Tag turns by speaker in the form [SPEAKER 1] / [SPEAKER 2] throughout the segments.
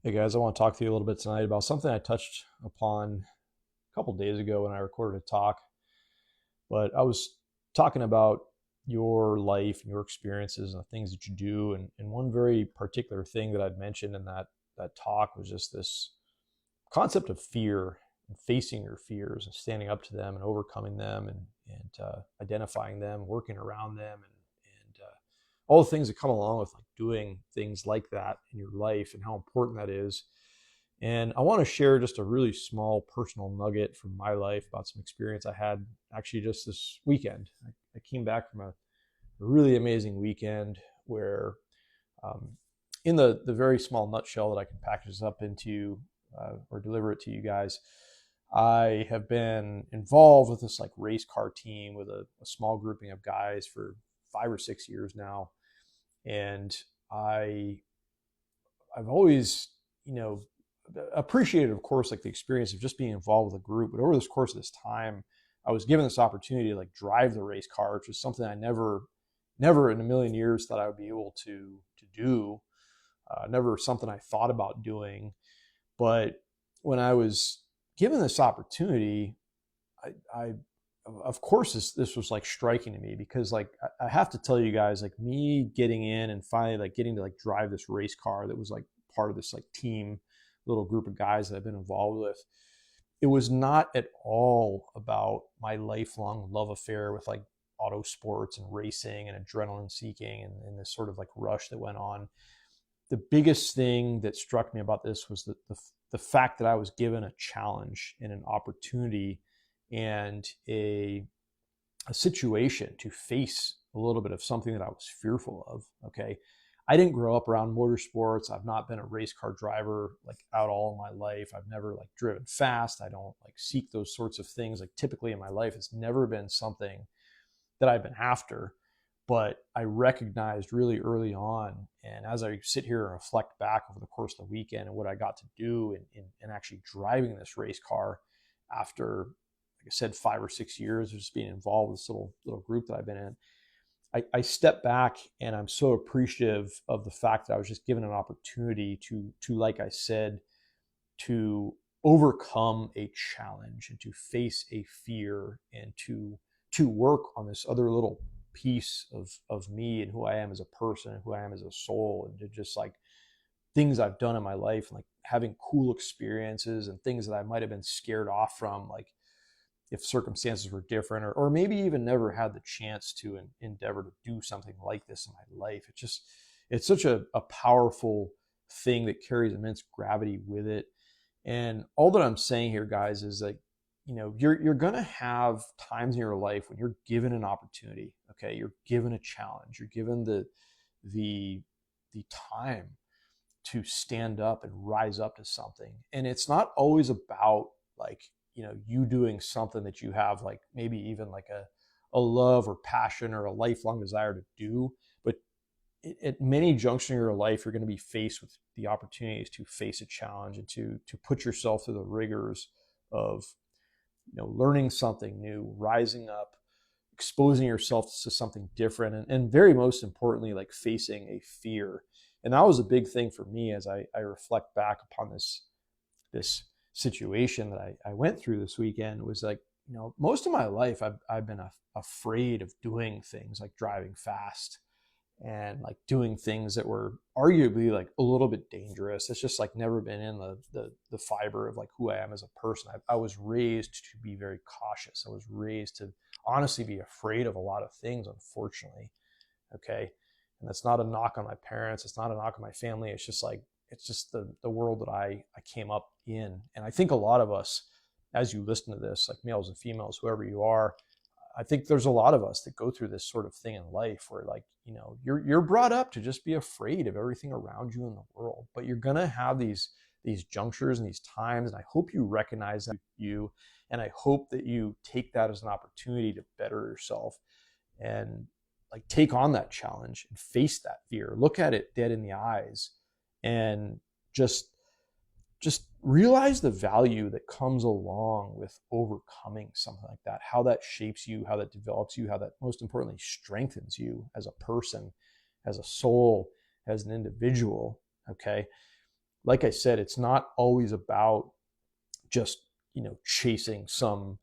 [SPEAKER 1] Hey guys, I want to talk to you a little bit tonight about something I touched upon a couple days ago when I recorded a talk. But I was talking about your life and your experiences and the things that you do. And one very particular thing that I'd mentioned in that talk was just this concept of fear and facing your fears and standing up to them and overcoming them and identifying them, working around them, and all the things that come along with like doing things like that in your life and how important that is. And I want to share just a really small personal nugget from my life about some experience I had actually just this weekend. I came back from a really amazing weekend where, um, in the very small nutshell that I can package this up into or deliver it to you guys, I have been involved with this like race car team with a small grouping of guys for 5 or 6 years now. And I I've always, you know, appreciated, of course, like the experience of just being involved with a group. But over this course of this time, I was given this opportunity to like drive the race car, which was something I never in a million years thought I would be able to do. Never something I thought about doing. But when I was given this opportunity, I of course this was like striking to me because like I have to tell you guys, like me getting in and finally like getting to like drive this race car that was like part of this like team little group of guys that I've been involved with. It was not at all about my lifelong love affair with like auto sports and racing and adrenaline seeking and this sort of like rush that went on. The biggest thing that struck me about this was the fact that I was given a challenge and an opportunity and a situation to face a little bit of something that I was fearful of. Okay. I didn't grow up around motorsports. I've not been a race car driver like out all in my life. I've never like driven fast. I don't like seek those sorts of things. Like typically in my life, it's never been something that I've been after. But I recognized really early on, and as I sit here and reflect back over the course of the weekend and what I got to do in actually driving this race car after, like I said, 5 or 6 years of just being involved with this little group that I've been in, I step back and I'm so appreciative of the fact that I was just given an opportunity to like I said, to overcome a challenge and to face a fear and to work on this other little piece of me and who I am as a person and who I am as a soul, and to just like things I've done in my life, like having cool experiences and things that I might have been scared off from, like if circumstances were different, or maybe even never had the chance to endeavor to do something like this in my life. It's such a powerful thing that carries immense gravity with it. And all that I'm saying here, guys, is like, you're gonna have times in your life when you're given an opportunity. Okay, you're given a challenge. You're given the the time to stand up and rise up to something. And it's not always about like, you doing something that you have like maybe even like a love or passion or a lifelong desire to do. But at many junctions in your life, you're going to be faced with the opportunities to face a challenge and to put yourself through the rigors of, learning something new, rising up, exposing yourself to something different, and very most importantly, like facing a fear. And that was a big thing for me as I reflect back upon this situation that I went through this weekend. Was like, most of my life I've been afraid of doing things like driving fast and like doing things that were arguably like a little bit dangerous. It's just like never been in the fiber of like who I am as a person. I was raised to be very cautious. I was raised to honestly be afraid of a lot of things, unfortunately. Okay. And that's not a knock on my parents. It's not a knock on my family. It's just like, it's just the world that I came up in. And I think a lot of us, as you listen to this, like males and females, whoever you are, I think there's a lot of us that go through this sort of thing in life where like, you're brought up to just be afraid of everything around you in the world, but you're going to have these junctures and these times. And I hope you recognize that you, and I hope that you take that as an opportunity to better yourself and like take on that challenge and face that fear, look at it dead in the eyes, and just realize the value that comes along with overcoming something like that, how that shapes you, how that develops you, how that most importantly strengthens you as a person, as a soul, as an individual. Okay. like I said, it's not always about just, chasing some,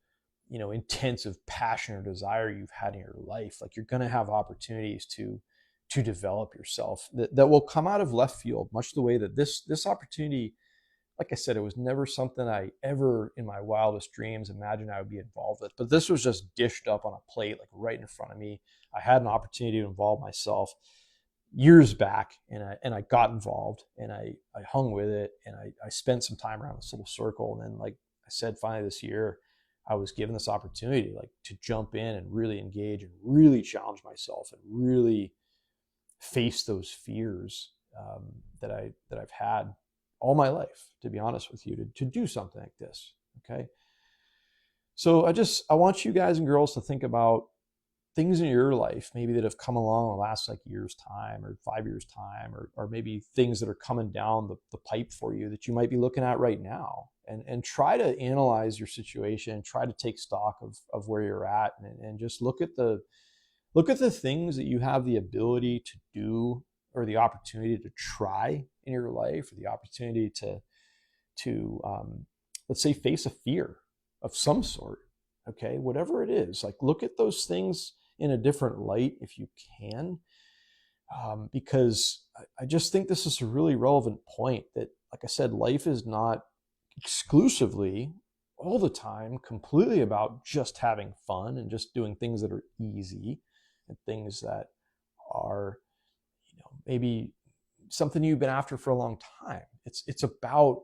[SPEAKER 1] intensive passion or desire you've had in your life. Like, you're going to have opportunities to develop yourself that will come out of left field, much the way that this opportunity, like I said, it was never something I ever in my wildest dreams imagined I would be involved with. But this was just dished up on a plate, like right in front of me. I had an opportunity to involve myself years back, and I got involved, and I hung with it, and I spent some time around this little circle. And then, like I said, finally this year, I was given this opportunity, like, to jump in and really engage and really challenge myself and really face those fears, that I've had all my life, to be honest with you, to do something like this. Okay. So I want you guys and girls to think about things in your life, maybe that have come along in the last, like, year's time or 5 years time, or maybe things that are coming down the pipe for you that you might be looking at right now, and try to analyze your situation, try to take stock of where you're at, and just look at the things that you have the ability to do, or the opportunity to try in your life, or the opportunity to let's say, face a fear of some sort. Okay, whatever it is, like, look at those things in a different light if you can, because I just think this is a really relevant point, that, like I said, life is not exclusively all the time completely about just having fun and just doing things that are easy, and things that are, maybe something you've been after for a long time. It's about,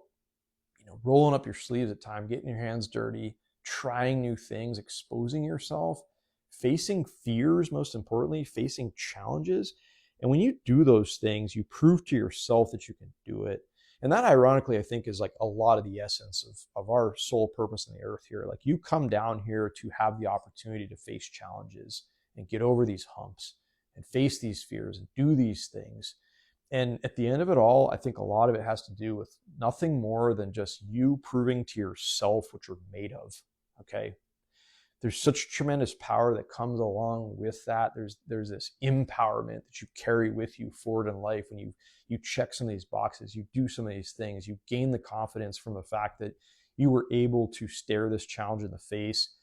[SPEAKER 1] rolling up your sleeves at time, getting your hands dirty, trying new things, exposing yourself, facing fears, most importantly, facing challenges. And when you do those things, you prove to yourself that you can do it. And that, ironically, I think, is like a lot of the essence of our sole purpose on the earth here. Like, you come down here to have the opportunity to face challenges and get over these humps and face these fears and do these things. And at the end of it all, I think a lot of it has to do with nothing more than just you proving to yourself what you're made of. Okay. There's such tremendous power that comes along with that. There's this empowerment that you carry with you forward in life when you check some of these boxes, you do some of these things, you gain the confidence from the fact that you were able to stare this challenge in the face.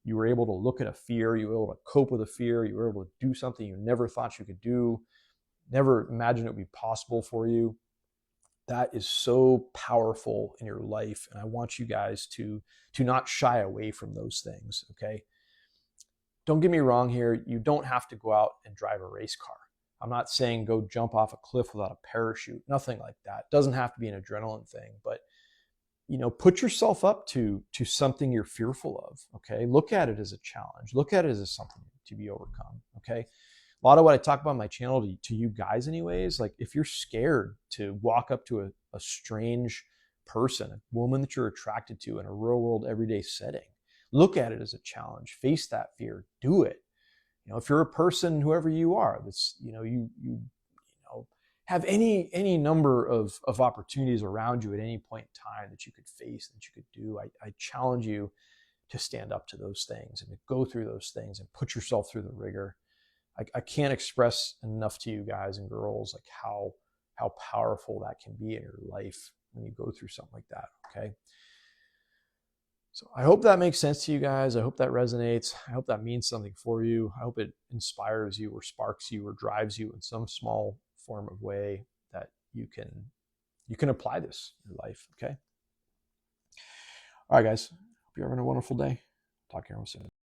[SPEAKER 1] You were able to look at a fear, you were able to cope with a fear, you were able to do something you never thought you could do, never imagined it would be possible for you. That is so powerful in your life, and I want you guys to not shy away from those things. Okay, don't get me wrong here, you don't have to go out and drive a race car. I'm not saying go jump off a cliff without a parachute, nothing like that. It doesn't have to be an adrenaline thing, but put yourself up to something you're fearful of. Okay, look at it as a challenge, look at it as something to be overcome. Okay, a lot of what I talk about on my channel to you guys anyways, like, if you're scared to walk up to a strange person, a woman that you're attracted to in a real world everyday setting, look at it as a challenge, face that fear, do it. If you're a person, whoever you are, that's, you have any number of opportunities around you at any point in time that you could face, that you could do, I challenge you to stand up to those things and to go through those things and put yourself through the rigor. I can't express enough to you guys and girls, like, how powerful that can be in your life when you go through something like that. Okay. So I hope that makes sense to you guys. I hope that resonates. I hope that means something for you. I hope it inspires you or sparks you or drives you in some small form of way that you can apply this in your life. Okay. All right, guys. Hope you're having a wonderful day. Talk to you soon.